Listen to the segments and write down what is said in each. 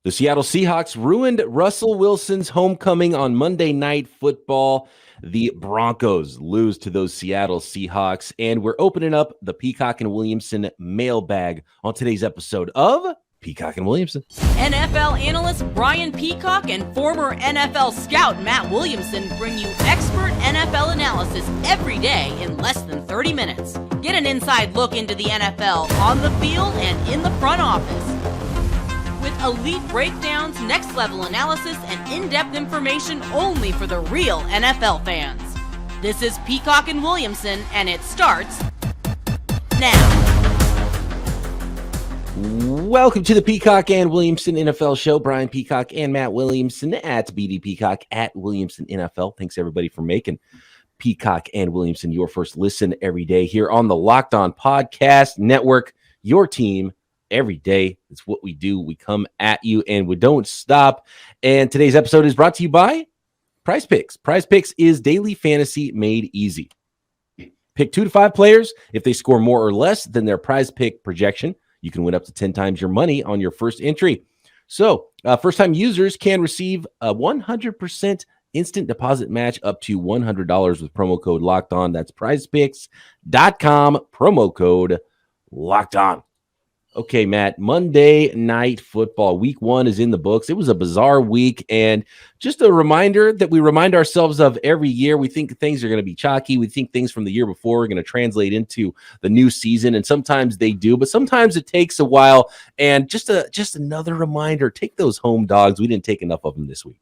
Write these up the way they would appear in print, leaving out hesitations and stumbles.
The Seattle Seahawks ruined Russell Wilson's homecoming on Monday Night Football. The Broncos lose to those Seattle Seahawks, and we're opening up the Peacock and Williamson mailbag on today's episode of Peacock and Williamson. NFL analyst Brian Peacock and former NFL scout Matt Williamson bring you expert NFL analysis every day in less than 30 minutes. Get an inside look into the NFL on the field and in the front office. With elite breakdowns, next-level analysis, and in-depth information only for the real NFL fans. This is Peacock and Williamson, and it starts now. Welcome to the Peacock and Williamson NFL show. Brian Peacock and Matt Williamson at BD Peacock at Williamson NFL. Thanks, everybody, for making Peacock and Williamson your first listen every day here on the Locked On Podcast Network, your team every day. It's what we do. We come at you and we don't stop. And today's episode is brought to you by Prize Picks. Prize Picks is daily fantasy made easy. Pick 2 to 5 players. If they score more or less than their prize pick projection, you can win up to 10 times your money on your first entry. So first-time users can receive a 100% instant deposit match up to $100 with promo code Locked On. That's prizepicks.com, promo code Locked On. Okay, Matt, Monday Night Football, week 1 is in the books. It was a bizarre week, and just a reminder that we remind ourselves of every year. We think things are going to be chalky. We think things from the year before are going to translate into the new season, and sometimes they do, but sometimes it takes a while. And just another reminder, take those home dogs. We didn't take enough of them this week.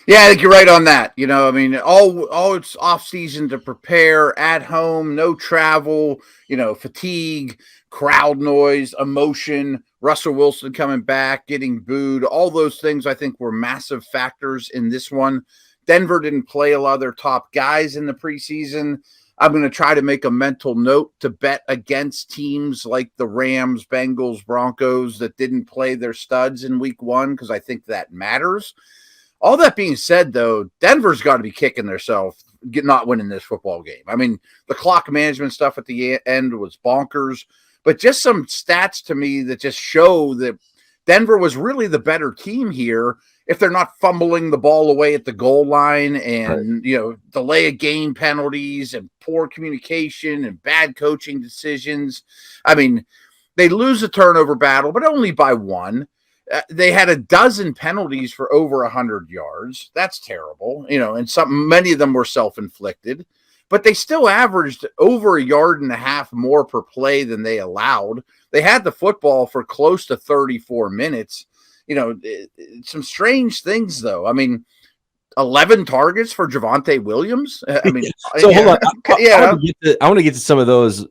Yeah, I think you're right on that. You know, I mean, all it's off season to prepare at home, no travel, fatigue, crowd noise, emotion, Russell Wilson coming back, getting booed, all those things I think were massive factors in this one. Denver didn't play a lot of their top guys in the preseason. I'm going to try to make a mental note to bet against teams like the Rams, Bengals, Broncos that didn't play their studs in week 1 because I think that matters. All that being said, though, Denver's got to be kicking themselves not winning this football game. I mean, the clock management stuff at the end was bonkers, but just some stats to me that just show that Denver was really the better team here if they're not fumbling the ball away at the goal line and, delay of game penalties and poor communication and bad coaching decisions. I mean, they lose a turnover battle, but only by 1. They had a dozen penalties for over 100 yards. That's terrible, and many of them were self-inflicted, but they still averaged over 1.5 yards more per play than they allowed. They had the football for close to 34 minutes. Some strange things, though. I mean, 11 targets for Javonte Williams. I mean, so hold on. I want to get to some of those.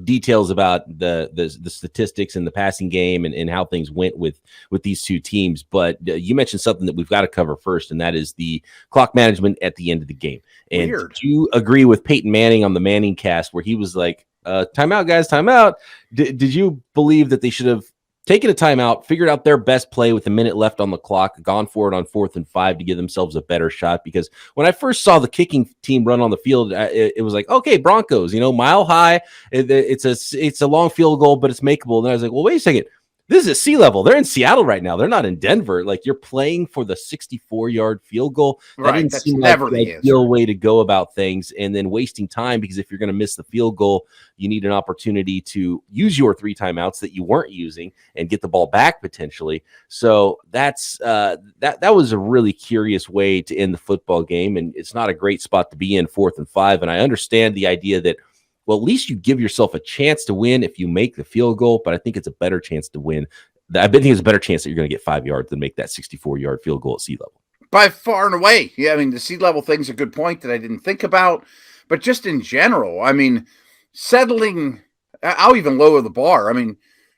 Details about the statistics and the passing game and how things went with these two teams. But you mentioned something that we've got to cover first, and that is the clock management at the end of the game. And did you agree with Peyton Manning on the Manning cast where he was like, timeout, guys, timeout? Did you believe that they should have taken a timeout, figured out their best play with a minute left on the clock, gone for it on 4th and 5 to give themselves a better shot? Because when I first saw the kicking team run on the field, it was like, okay, Broncos, mile high. It's a long field goal, but it's makeable. And I was like, well, wait a second. This is at sea level. They're in Seattle right now. They're not in Denver. Like, you're playing for the 64-yard field goal. That didn't seem like the ideal way to go about things, and then wasting time, because if you're going to miss the field goal, you need an opportunity to use your 3 timeouts that you weren't using and get the ball back potentially. So that's that was a really curious way to end the football game, and it's not a great spot to be in 4th and 5. And I understand the idea that, well, at least you give yourself a chance to win if you make the field goal, but I think it's a better chance to win. I think it's a better chance that you're going to get 5 yards than make that 64-yard field goal at sea level. By far and away. Yeah, I mean, the sea level thing's a good point that I didn't think about, but just in general, I mean, settling, I'll even lower the bar. I mean,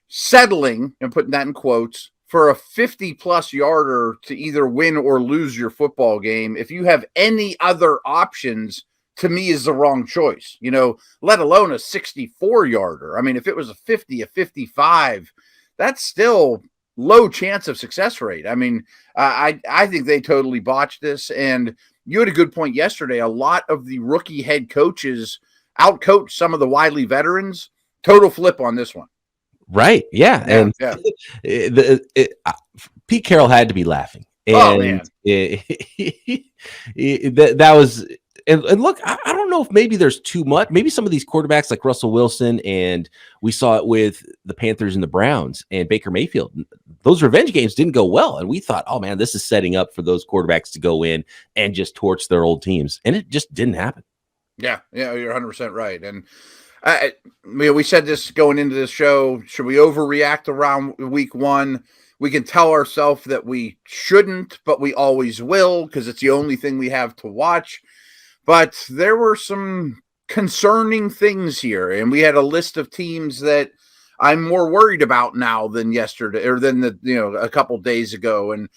settling, and putting that in quotes, for a 50-plus yarder to either win or lose your football game, if you have any other options, to me is the wrong choice, let alone a 64-yarder. I mean, if it was a 50, a 55, that's still low chance of success rate. I mean, I think they totally botched this. And you had a good point yesterday. A lot of the rookie head coaches outcoached some of the wily veterans. Total flip on this one. Right. Yeah. And Pete Carroll had to be laughing. And that was, and look, I don't know if maybe there's too much. Maybe some of these quarterbacks like Russell Wilson, and we saw it with the Panthers and the Browns and Baker Mayfield. Those revenge games didn't go well. And we thought, oh man, this is setting up for those quarterbacks to go in and just torch their old teams. And it just didn't happen. Yeah. Yeah. You're 100% right. And we said this going into this show, should we overreact around week one? We can tell ourselves that we shouldn't, but we always will because it's the only thing we have to watch. But there were some concerning things here, and we had a list of teams that I'm more worried about now than yesterday or than a couple days ago. And,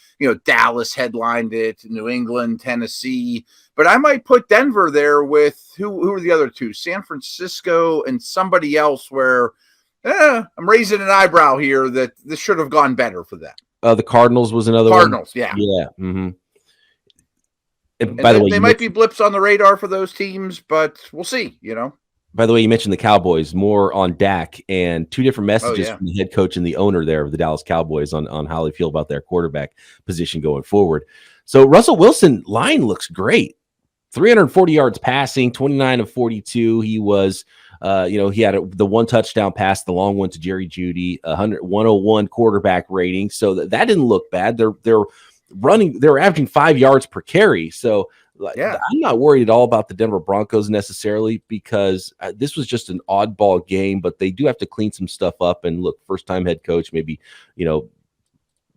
Dallas headlined it, New England, Tennessee. But I might put Denver there with who are the other two? San Francisco and somebody else where I'm raising an eyebrow here that this should have gone better for them. The Cardinals was another Cardinals, one. Yeah. Yeah. Mm-hmm. And by the way, they might be blips on the radar for those teams, but we'll see, By the way, you mentioned the Cowboys, more on Dak, and two different messages from the head coach and the owner there of the Dallas Cowboys on how they feel about their quarterback position going forward. So Russell Wilson line looks great. 340 yards passing, 29 of 42. He was, he had the one touchdown pass, the long one to Jerry Jeudy, 101 quarterback rating. So that didn't look bad. They're averaging 5 yards per carry. So I'm not worried at all about the Denver Broncos necessarily because this was just an oddball game, but they do have to clean some stuff up. And look, first-time head coach, maybe,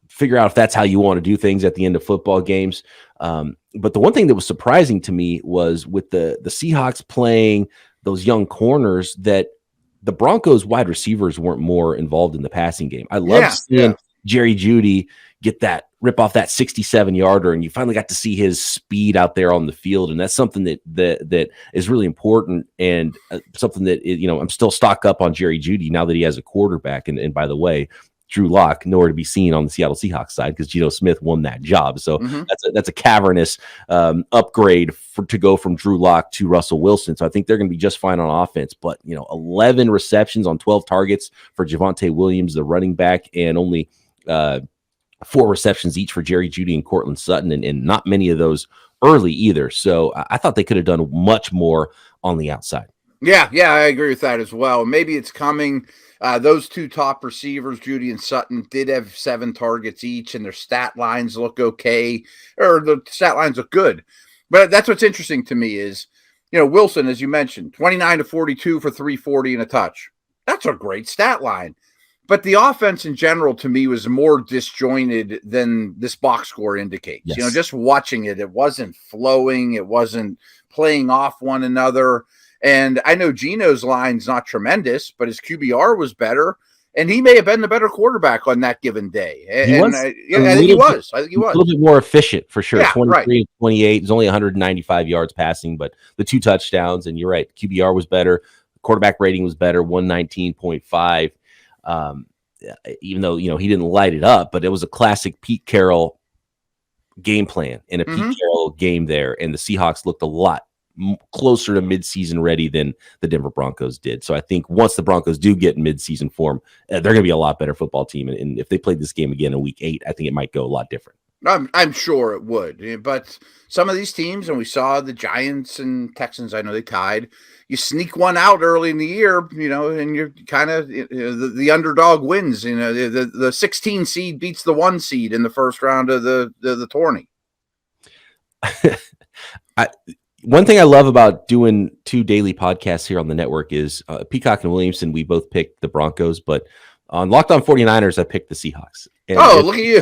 figure out if that's how you want to do things at the end of football games. But the one thing that was surprising to me was with the Seahawks playing those young corners that the Broncos wide receivers weren't more involved in the passing game. I love seeing Jerry Jeudy rip off that 67-yarder, and you finally got to see his speed out there on the field. And that's something that is really important, and something that, I'm still stock up on Jerry Jeudy now that he has a quarterback. And by the way, Drew Lock nowhere to be seen on the Seattle Seahawks side because Geno Smith won that job. So that's a cavernous upgrade to go from Drew Lock to Russell Wilson. So I think they're going to be just fine on offense. But 11 receptions on 12 targets for Javonte Williams, the running back, and only 4 receptions each for Jerry Jeudy and Cortland Sutton, and not many of those early either. So I thought they could have done much more on the outside. Yeah, I agree with that as well. Maybe it's coming. Those two top receivers, Jeudy and Sutton, did have 7 targets each, and their stat lines look okay, or the stat lines look good. But that's what's interesting to me is, Wilson, as you mentioned, 29 to 42 for 340 and a touch. That's a great stat line. But the offense in general, to me, was more disjointed than this box score indicates. Yes. Just watching it, it wasn't flowing. It wasn't playing off one another. And I know Geno's line's not tremendous, but his QBR was better. And he may have been the better quarterback on that given day. I think he was. A little bit more efficient for sure. Yeah, 23 and 28. He's only 195 yards passing, but the 2 touchdowns. And you're right. QBR was better. Quarterback rating was better, 119.5. Even though, he didn't light it up, but it was a classic Pete Carroll game plan and a Pete Carroll game there. And the Seahawks looked a lot closer to midseason ready than the Denver Broncos did. So I think once the Broncos do get in midseason form, they're going to be a lot better football team. And if they played this game again in week 8, I think it might go a lot different. I'm sure it would. But some of these teams, and we saw the Giants and Texans, I know they tied. You sneak one out early in the year, and you're kind of the underdog wins. The 16 seed beats the 1 seed in the first round of the tourney. One thing I love about doing 2 daily podcasts here on the network is Peacock and Williamson. We both picked the Broncos, but on Locked On 49ers, I picked the Seahawks. And look at you.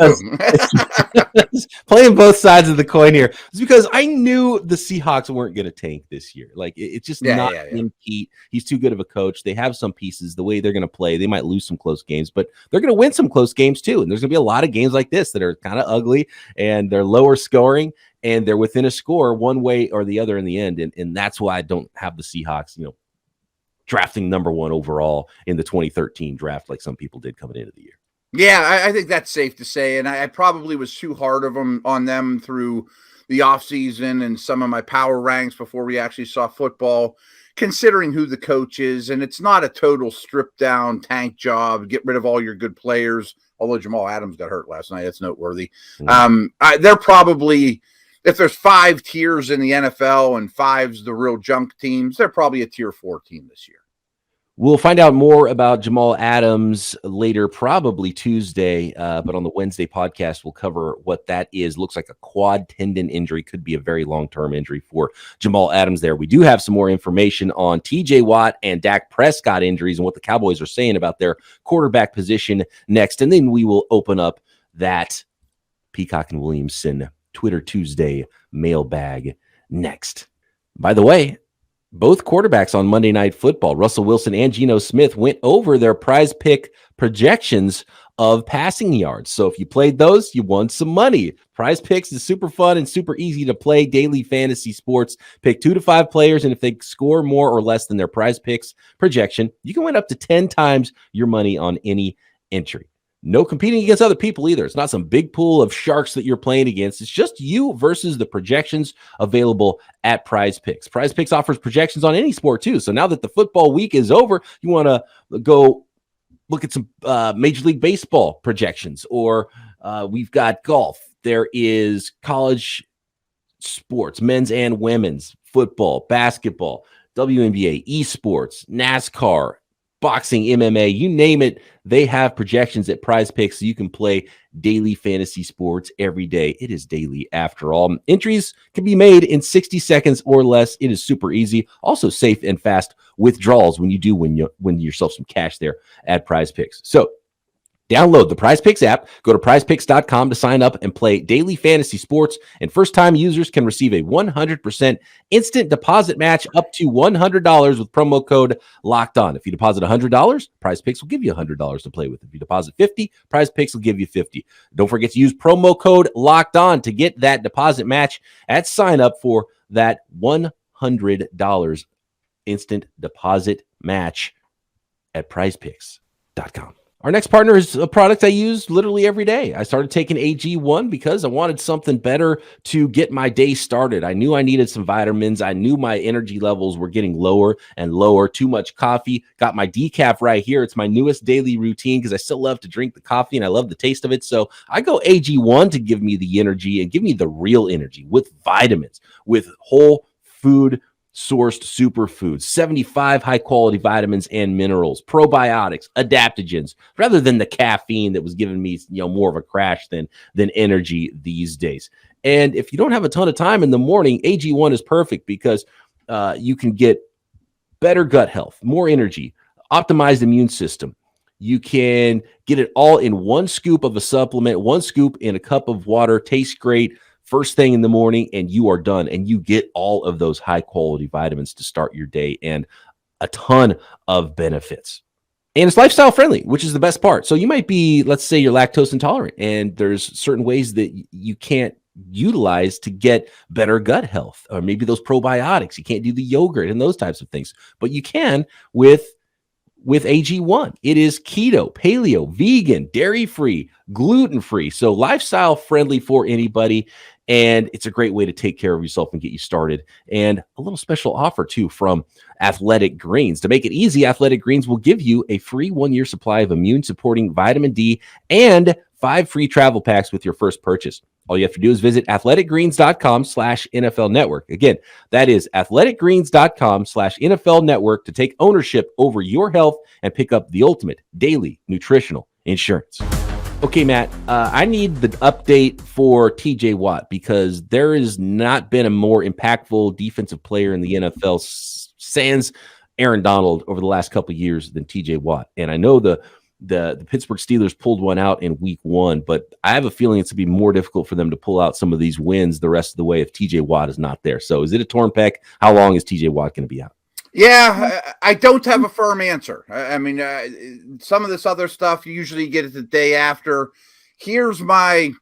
Playing both sides of the coin here. It's because I knew the Seahawks weren't going to tank this year. Like, it's just not him, Pete. He's too good of a coach. They have some pieces. The way they're going to play, they might lose some close games, but they're going to win some close games too. And there's going to be a lot of games like this that are kind of ugly, and they're lower scoring, and they're within a score one way or the other in the end. And that's why I don't have the Seahawks, drafting number 1 overall in the 2013 draft like some people did coming into the year. Yeah, I think that's safe to say. And I probably was too hard on them through the offseason and some of my power ranks before we actually saw football. considering who the coach is, and it's not a total strip down tank job, get rid of all your good players, although Jamal Adams got hurt last night. That's noteworthy. They're probably, if there's 5 tiers in the NFL and 5's the real junk teams, they're probably a tier 4 team this year. We'll find out more about Jamal Adams later, probably Tuesday, but on the Wednesday podcast, we'll cover what that is. Looks like a quad tendon injury, could be a very long-term injury for Jamal Adams there. We do have some more information on TJ Watt and Dak Prescott injuries and what the Cowboys are saying about their quarterback position next, and then we will open up that Peacock and Williamson Twitter Tuesday mailbag next. By the way, both quarterbacks on Monday Night Football, Russell Wilson and Geno Smith, went over their prize pick projections of passing yards. So if you played those, you won some money. Prize Picks is super fun and super easy to play. Daily fantasy sports. Pick 2 to 5 players, and if they score more or less than their Prize Picks projection, you can win up to 10 times your money on any entry. No competing against other people either. It's not some big pool of sharks that you're playing against. It's just you versus the projections available at Prize Picks. Prize Picks offers projections on any sport too. So now that the football week is over, you want to go look at some Major League Baseball projections, or we've got golf. There is college sports, men's and women's, football, basketball, WNBA, esports, NASCAR, boxing, MMA, you name it, they have projections at Prize Picks so you can play daily fantasy sports every day. It is daily after all. Entries can be made in 60 seconds or less. It is super easy. Also safe and fast withdrawals when you do win yourself some cash there at Prize Picks. So download the Prize Picks app, go to prizepicks.com to sign up and play daily fantasy sports, and first-time users can receive a 100% instant deposit match up to $100 with promo code Locked On. If you deposit $100, Prize Picks will give you $100 to play with. If you deposit $50, Prize Picks will give you $50. Don't forget to use promo code Locked On to get that deposit match at sign up for that $100 instant deposit match at prizepicks.com. Our next partner is a product I use literally every day. I started taking AG1 because I wanted something better to get my day started. I knew I needed some vitamins. I knew my energy levels were getting lower and lower. Too much coffee. Got my decaf right here. It's my newest daily routine because I still love to drink the coffee and I love the taste of it. So I go AG1 to give me the energy and give me the real energy with vitamins, with whole food sourced superfoods, 75 high-quality vitamins and minerals, probiotics, adaptogens, rather than the caffeine that was giving me, more of a crash than energy these days. And if you don't have a ton of time in the morning, AG1 is perfect because you can get better gut health, more energy, optimized immune system. You can get it all in one scoop of a supplement, one scoop in a cup of water, tastes great, first thing in the morning, and you are done. And you get all of those high-quality vitamins to start your day and a ton of benefits. And it's lifestyle friendly, which is the best part. So you might be, let's say you're lactose intolerant, and there's certain ways that you can't utilize to get better gut health, or maybe those probiotics. You can't do the yogurt and those types of things, but you can with AG1. It is keto, paleo, vegan, dairy-free, gluten-free, so lifestyle friendly for anybody. And it's a great way to take care of yourself and get you started. And a little special offer, too, from Athletic Greens. To make it easy, Athletic Greens will give you a free 1-year supply of immune-supporting vitamin D and 5 free travel packs with your first purchase. All you have to do is visit athleticgreens.com/NFL Network. Again, that is athleticgreens.com/NFL Network to take ownership over your health and pick up the ultimate daily nutritional insurance. Okay, Matt, I need the update for TJ Watt because there has not been a more impactful defensive player in the NFL sans Aaron Donald over the last couple of years than TJ Watt. And I know the Pittsburgh Steelers pulled one out in week 1, but I have a feeling it's going to be more difficult for them to pull out some of these wins the rest of the way if TJ Watt is not there. So is it a torn pec? How long is TJ Watt going to be out? Yeah, I don't have a firm answer. I mean, some of this other stuff, you usually get it the day after. Here's my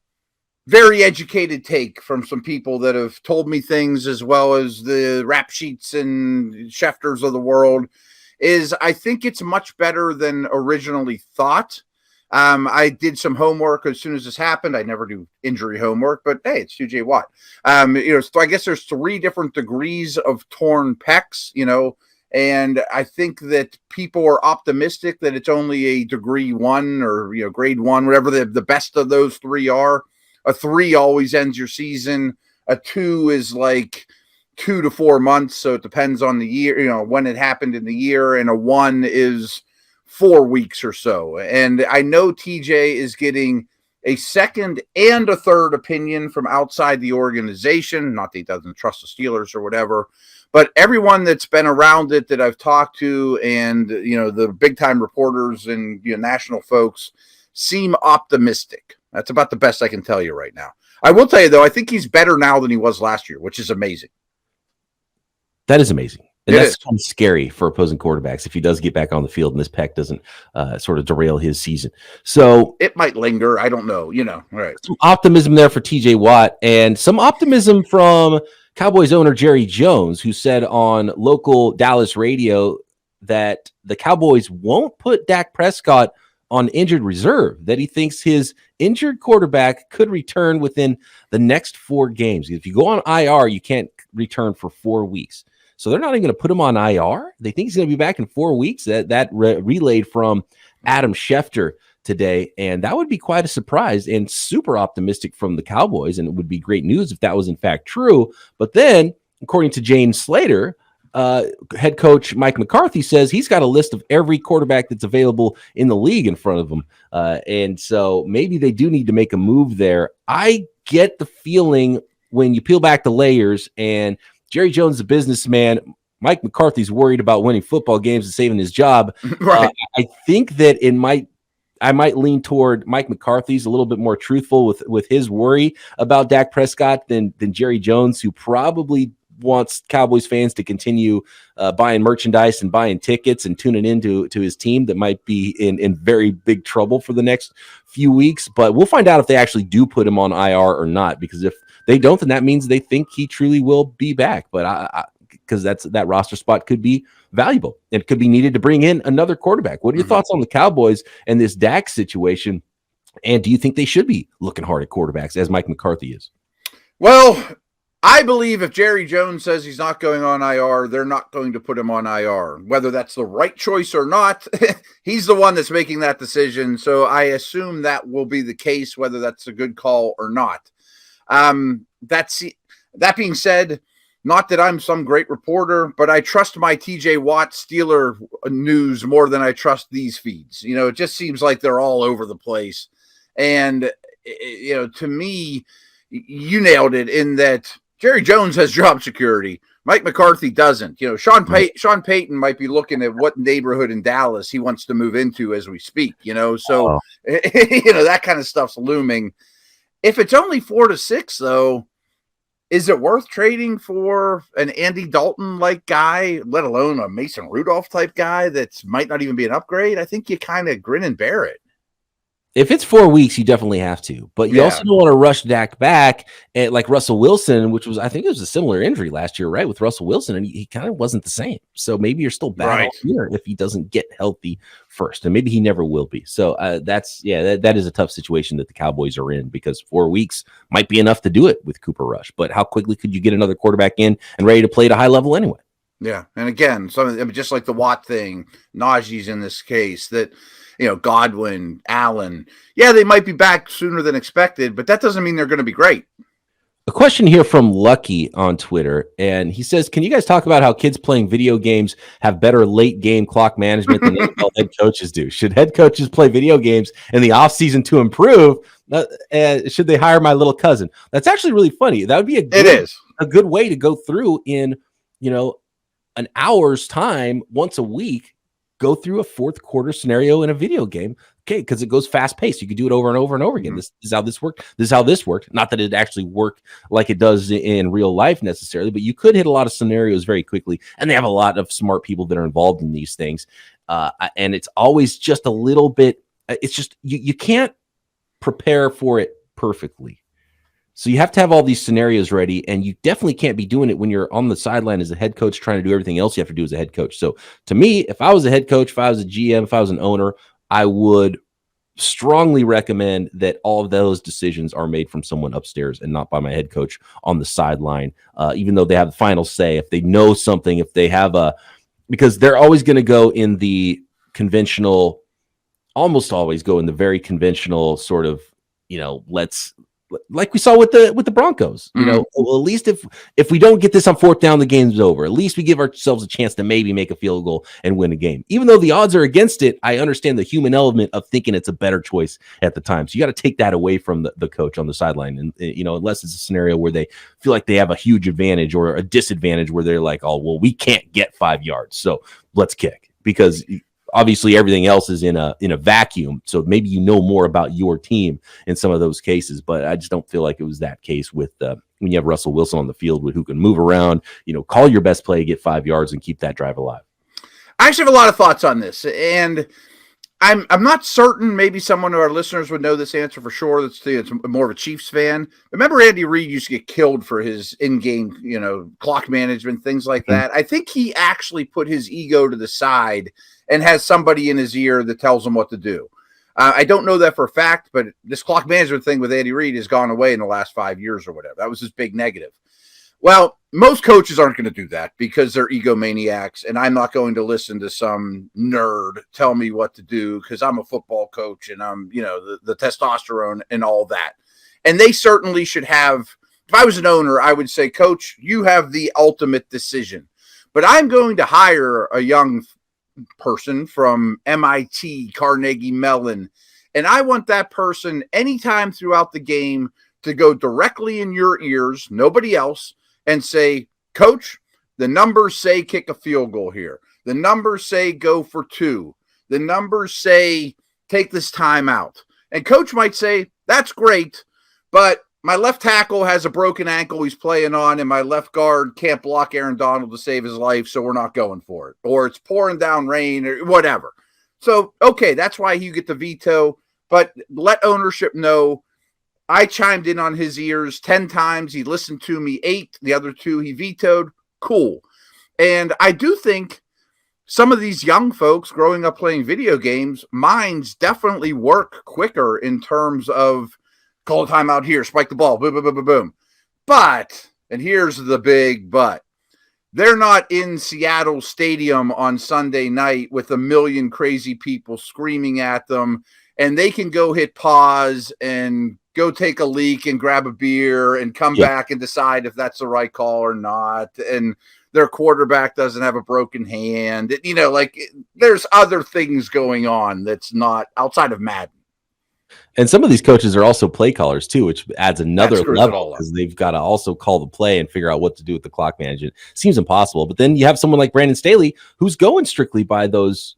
very educated take from some people that have told me things, as well as the rap sheets and Schefters of the world, is I think it's much better than originally thought. I did some homework as soon as this happened. I never do injury homework, but hey, it's TJ Watt. So I guess there's 3 different degrees of torn pecs, And I think that people are optimistic that it's only a degree 1 or grade 1, whatever the best of those 3 are. A 3 always ends your season. A 2 is like 2 to 4 months, so it depends on the year, when it happened in the year. And a 1 is 4 weeks or so. And I know TJ is getting a second and a third opinion from outside the organization. Not that he doesn't trust the Steelers or whatever, but everyone that's been around it that I've talked to, and the big time reporters and national folks seem optimistic. That's about the best I can tell you right now. I will tell you though, I think he's better now than he was last year, which is amazing. That is amazing. And that's kind of scary for opposing quarterbacks if he does get back on the field and this pec doesn't sort of derail his season. So it might linger. I don't know. Right. Some optimism there for TJ Watt, and some optimism from Cowboys owner Jerry Jones, who said on local Dallas radio that the Cowboys won't put Dak Prescott on injured reserve, that he thinks his injured quarterback could return within the next 4 games. If you go on IR, you can't return for 4 weeks. So they're not even going to put him on IR. They think he's going to be back in 4 weeks. That relayed from Adam Schefter today, and that would be quite a surprise and super optimistic from the Cowboys, and it would be great news if that was in fact true. But then, according to Jane Slater, head coach Mike McCarthy says he's got a list of every quarterback that's available in the league in front of him, and so maybe they do need to make a move there. I get the feeling when you peel back the layers, and Jerry Jones is a businessman, Mike McCarthy's worried about winning football games and saving his job. Right. I think that I might lean toward Mike McCarthy's a little bit more truthful with his worry about Dak Prescott than Jerry Jones, who probably wants Cowboys fans to continue buying merchandise and buying tickets and tuning into his team that might be in very big trouble for the next few weeks. But we'll find out if they actually do put him on IR or not, because if they don't, then that means they think he truly will be back. But because that roster spot could be valuable and could be needed to bring in another quarterback. What are your thoughts on the Cowboys and this Dak situation? And do you think they should be looking hard at quarterbacks as Mike McCarthy is? Well, I believe if Jerry Jones says he's not going on IR, they're not going to put him on IR. Whether that's the right choice or not, he's the one that's making that decision. So I assume that will be the case, whether that's a good call or not. That being said, not that I'm some great reporter, but I trust my TJ Watt Steeler news more than I trust these feeds. It just seems like they're all over the place. And, to me, you nailed it in that Jerry Jones has job security. Mike McCarthy doesn't. Sean Payton might be looking at what neighborhood in Dallas he wants to move into as we speak, So, that kind of stuff's looming. If it's only 4 to 6, though, is it worth trading for an Andy Dalton-like guy, let alone a Mason Rudolph-type guy that might not even be an upgrade? I think you kind of grin and bear it. If it's 4 weeks, you definitely have to. But you also don't want to rush Dak back like Russell Wilson, which was, I think it was a similar injury last year, right, with Russell Wilson, and he kind of wasn't the same. So maybe you're still bad all year if he doesn't get healthy first, and maybe he never will be. So that is a tough situation that the Cowboys are in, because 4 weeks might be enough to do it with Cooper Rush. But how quickly could you get another quarterback in and ready to play at a high level anyway? Yeah, and again, just like the Watt thing, Najee's in this case, that Godwin, Allen, they might be back sooner than expected, but that doesn't mean they're going to be great. A question here from Lucky on Twitter, and he says, can you guys talk about how kids playing video games have better late game clock management than NFL head coaches do? Should head coaches play video games in the offseason to improve? Should they hire my little cousin? That's actually really funny. That would be a good way to go through in, an hour's time once a week. Go through a fourth quarter scenario in a video game. Okay, because it goes fast paced. You can do it over and over and over again. This is how this worked. This is how this worked. Not that it actually worked like it does in real life necessarily, but you could hit a lot of scenarios very quickly. And they have a lot of smart people that are involved in these things. And it's always just a little bit. It's just you can't prepare for it perfectly. So you have to have all these scenarios ready, and you definitely can't be doing it when you're on the sideline as a head coach trying to do everything else you have to do as a head coach. So to me, if I was a head coach, if I was a GM, if I was an owner, I would strongly recommend that all of those decisions are made from someone upstairs and not by my head coach on the sideline, even though they have the final say. If they know something, if they have because they're always going to go in the conventional, almost always go in the very conventional sort of, like we saw with the Broncos, well, at least if we don't get this on fourth down, the game's over. At least we give ourselves a chance to maybe make a field goal and win a game. Even though the odds are against it, I understand the human element of thinking it's a better choice at the time. So you got to take that away from the coach on the sideline. And, unless it's a scenario where they feel like they have a huge advantage or a disadvantage where they're like, oh, well, we can't get 5 yards, so let's kick, because obviously everything else is in a vacuum. So maybe more about your team in some of those cases, but I just don't feel like it was that case with when you have Russell Wilson on the field who can move around, call your best play, get 5 yards and keep that drive alive. I actually have a lot of thoughts on this, and I'm not certain. Maybe someone of our listeners would know this answer for sure. It's more of a Chiefs fan. Remember Andy Reid used to get killed for his in-game, clock management, things like that. I think he actually put his ego to the side and has somebody in his ear that tells him what to do. I don't know that for a fact, but this clock management thing with Andy Reid has gone away in the last 5 years or whatever. That was his big negative. Well, most coaches aren't going to do that because they're egomaniacs, and I'm not going to listen to some nerd tell me what to do because I'm a football coach and I'm, the testosterone and all that. And they certainly should have. If I was an owner, I would say, Coach, you have the ultimate decision. But I'm going to hire a young person from MIT, Carnegie Mellon, and I want that person anytime throughout the game to go directly in your ears, nobody else, and say, Coach, the numbers say kick a field goal here. The numbers say go for 2. The numbers say take this time out. And Coach might say, that's great, but my left tackle has a broken ankle he's playing on, and my left guard can't block Aaron Donald to save his life, so we're not going for it. Or it's pouring down rain or whatever. So, okay, that's why you get the veto, but let ownership know I chimed in on his ears 10 times. He listened to me 8. The other 2 he vetoed. Cool. And I do think some of these young folks growing up playing video games, minds definitely work quicker in terms of call a timeout here, spike the ball, boom, boom, boom, boom, boom. But, and here's the big but, they're not in Seattle Stadium on Sunday night with a million crazy people screaming at them, and they can go hit pause and go take a leak and grab a beer and come back and decide if that's the right call or not. And their quarterback doesn't have a broken hand. There's other things going on that's not outside of Madden. And some of these coaches are also play callers too, which adds another level because they've got to also call the play and figure out what to do with the clock management. Seems impossible. But then you have someone like Brandon Staley who's going strictly by those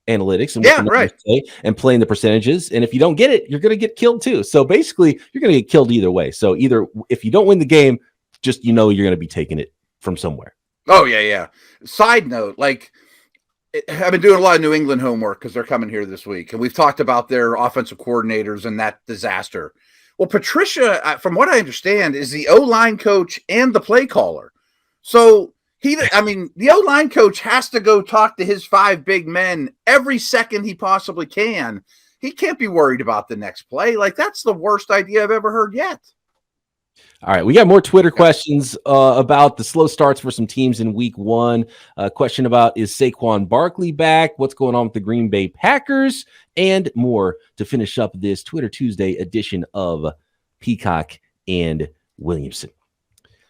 analytics and and playing the percentages. And if you don't get it, you're going to get killed too. So basically, you're going to get killed either way. So either if you don't win the game, just you're going to be taking it from somewhere. Oh yeah. Side note, I've been doing a lot of New England homework because they're coming here this week, and we've talked about their offensive coordinators and that disaster. Well, Patricia, from what I understand, is the O-line coach and the play caller. So the O-line coach has to go talk to his 5 big men every second he possibly can. He can't be worried about the next play. That's the worst idea I've ever heard yet. All right, we got more Twitter questions about the slow starts for some teams in week 1. A question about, is Saquon Barkley back? What's going on with the Green Bay Packers? And more to finish up this Twitter Tuesday edition of Peacock and Williamson.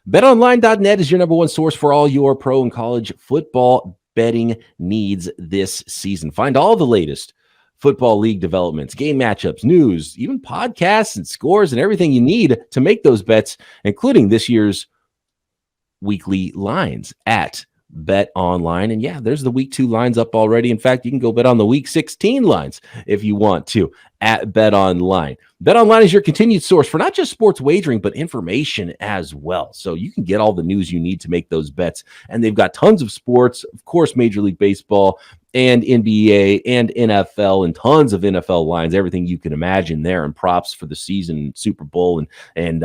BetOnline.net is your number one source for all your pro and college football betting needs this season. Find all the latest football league developments, game matchups, news, even podcasts and scores and everything you need to make those bets, including this year's weekly lines at BetOnline. And yeah, there's the week 2 lines up already. In fact, you can go bet on the week 16 lines if you want to at BetOnline. BetOnline is your continued source for not just sports wagering, but information as well. So you can get all the news you need to make those bets. And they've got tons of sports, of course, Major League Baseball and NBA and NFL and tons of NFL lines, everything you can imagine there, and props for the season, Super Bowl and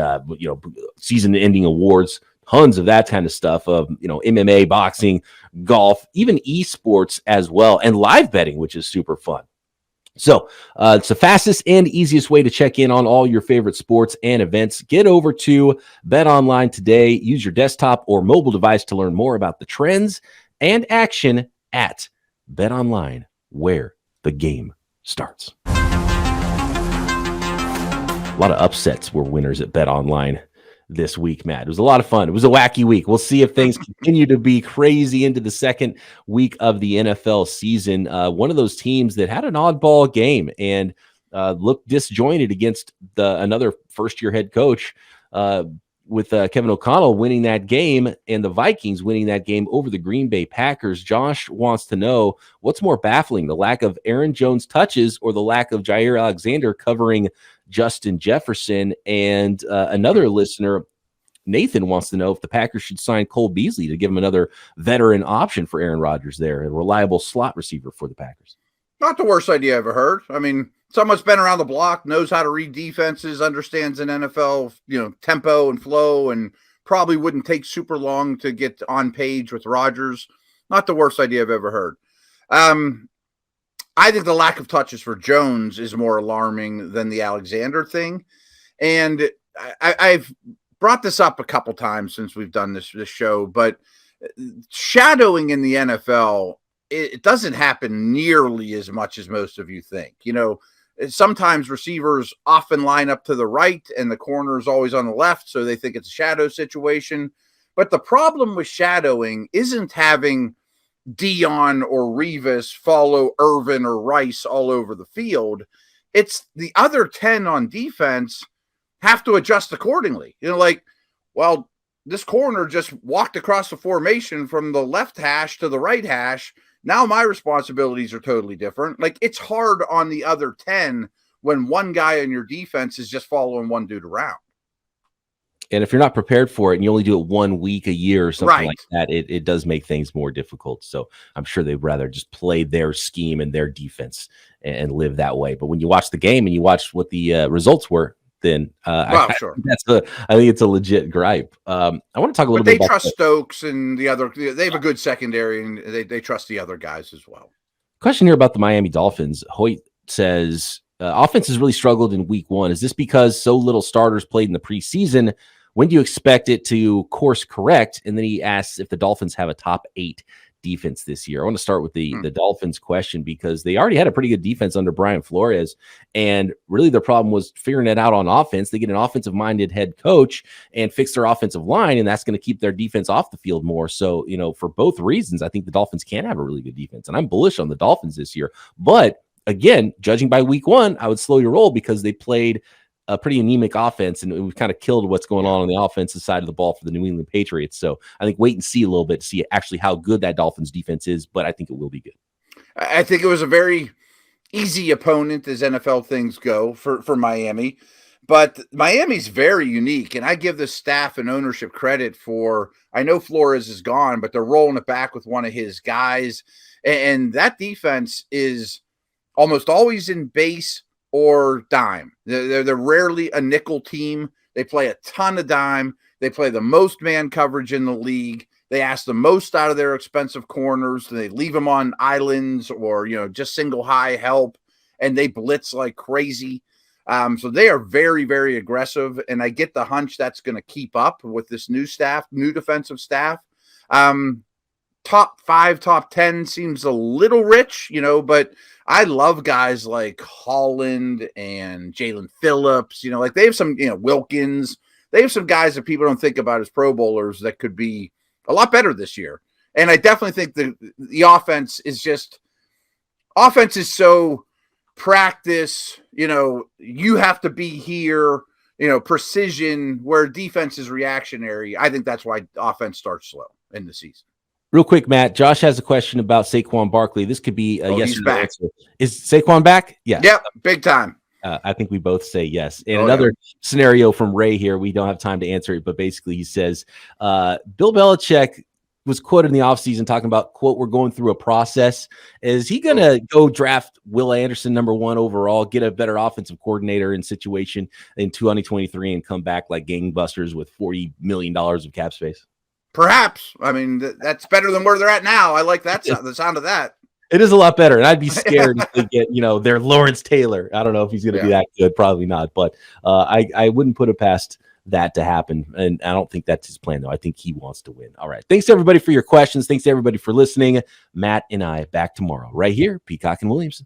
season-ending awards. Tons of that kind of stuff of, MMA, boxing, golf, even esports as well, and live betting, which is super fun. So it's the fastest and easiest way to check in on all your favorite sports and events. Get over to BetOnline today. Use your desktop or mobile device to learn more about the trends and action at BetOnline, where the game starts. A lot of upsets were winners at BetOnline this week, Matt. It was a lot of fun. It was a wacky week. We'll see if things continue to be crazy into the second week of the NFL season. One of those teams that had an oddball game and looked disjointed against another first-year head coach with Kevin O'Connell winning that game and the Vikings winning that game over the Green Bay Packers. Josh wants to know, what's more baffling, the lack of Aaron Jones touches or the lack of Jair Alexander covering Justin Jefferson? And another listener, Nathan, wants to know if the Packers should sign Cole Beasley to give him another veteran option for Aaron Rodgers there, a reliable slot receiver for the Packers. Not the worst idea I ever heard. I mean, someone's been around the block, knows how to read defenses, understands an NFL, tempo and flow, and probably wouldn't take super long to get on page with Rodgers. Not the worst idea I've ever heard. I think the lack of touches for Jones is more alarming than the Alexander thing. And I've brought this up a couple times since we've done this show, but shadowing in the NFL, it doesn't happen nearly as much as most of you think. Sometimes receivers often line up to the right and the corner is always on the left, so they think it's a shadow situation. But the problem with shadowing isn't having Dion or Revis follow Irvin or Rice all over the field. It's the other 10 on defense have to adjust accordingly. This corner just walked across the formation from the left hash to the right hash. Now my responsibilities are totally different. It's hard on the other 10 when one guy in your defense is just following one dude around. And if you're not prepared for it and you only do it 1 week a year or something like that, it does make things more difficult. So I'm sure they'd rather just play their scheme and their defense and live that way. But when you watch the game and you watch what the results were, then I think it's a legit gripe. I want to talk a little bit about. But they trust Stokes and the other. They have a good secondary, and they trust the other guys as well. Question here about the Miami Dolphins. Hoyt says offense has really struggled in week 1. Is this because so little starters played in the preseason? When do you expect it to course correct? And then he asks if the Dolphins have a top 8 defense this year. I want to start with the Dolphins question because they already had a pretty good defense under Brian Flores. And really the problem was figuring it out on offense. They get an offensive-minded head coach and fix their offensive line, and that's going to keep their defense off the field more. So, for both reasons, I think the Dolphins can have a really good defense. And I'm bullish on the Dolphins this year. But again, judging by week 1, I would slow your roll because they played a pretty anemic offense, and we've kind of killed what's going on the offensive side of the ball for the New England Patriots. So I think wait and see a little bit to see actually how good that Dolphins defense is, but I think it will be good. I think it was a very easy opponent as NFL things go for Miami, but Miami's very unique, and I give the staff and ownership credit for, I know Flores is gone, but they're rolling it back with one of his guys, and that defense is almost always in base or dime. They're rarely a nickel team. They play a ton of dime. They play the most man coverage in the league. They ask the most out of their expensive corners. They leave them on islands or, just single high help, and they blitz like crazy. So they are very, very aggressive, and I get the hunch that's going to keep up with this new defensive staff. Top 5, top 10 seems a little rich, but I love guys like Holland and Jalen Phillips. They have some, Wilkins. They have some guys that people don't think about as Pro Bowlers that could be a lot better this year. And I definitely think the offense is so practice, you have to be here, precision, where defense is reactionary. I think that's why offense starts slow in the season. Real quick, Matt, Josh has a question about Saquon Barkley. This could be a yes or no answer. Is Saquon back? Yes. Yep, big time. I think we both say yes. And another scenario from Ray here, we don't have time to answer it, but basically he says, Bill Belichick was quoted in the offseason talking about, quote, we're going through a process. Is he going to go draft Will Anderson #1 overall, get a better offensive coordinator in situation in 2023 and come back like gangbusters with $40 million of cap space? Perhaps. I mean, that's better than where they're at now. I like that the sound of that. It is a lot better, and I'd be scared if they get, their Lawrence Taylor. I don't know if he's going to be that good. Probably not, but I wouldn't put it past that to happen, and I don't think that's his plan, though. I think he wants to win. All right. Thanks, everybody, for your questions. Thanks, everybody, for listening. Matt and I back tomorrow right here, Peacock and Williamson.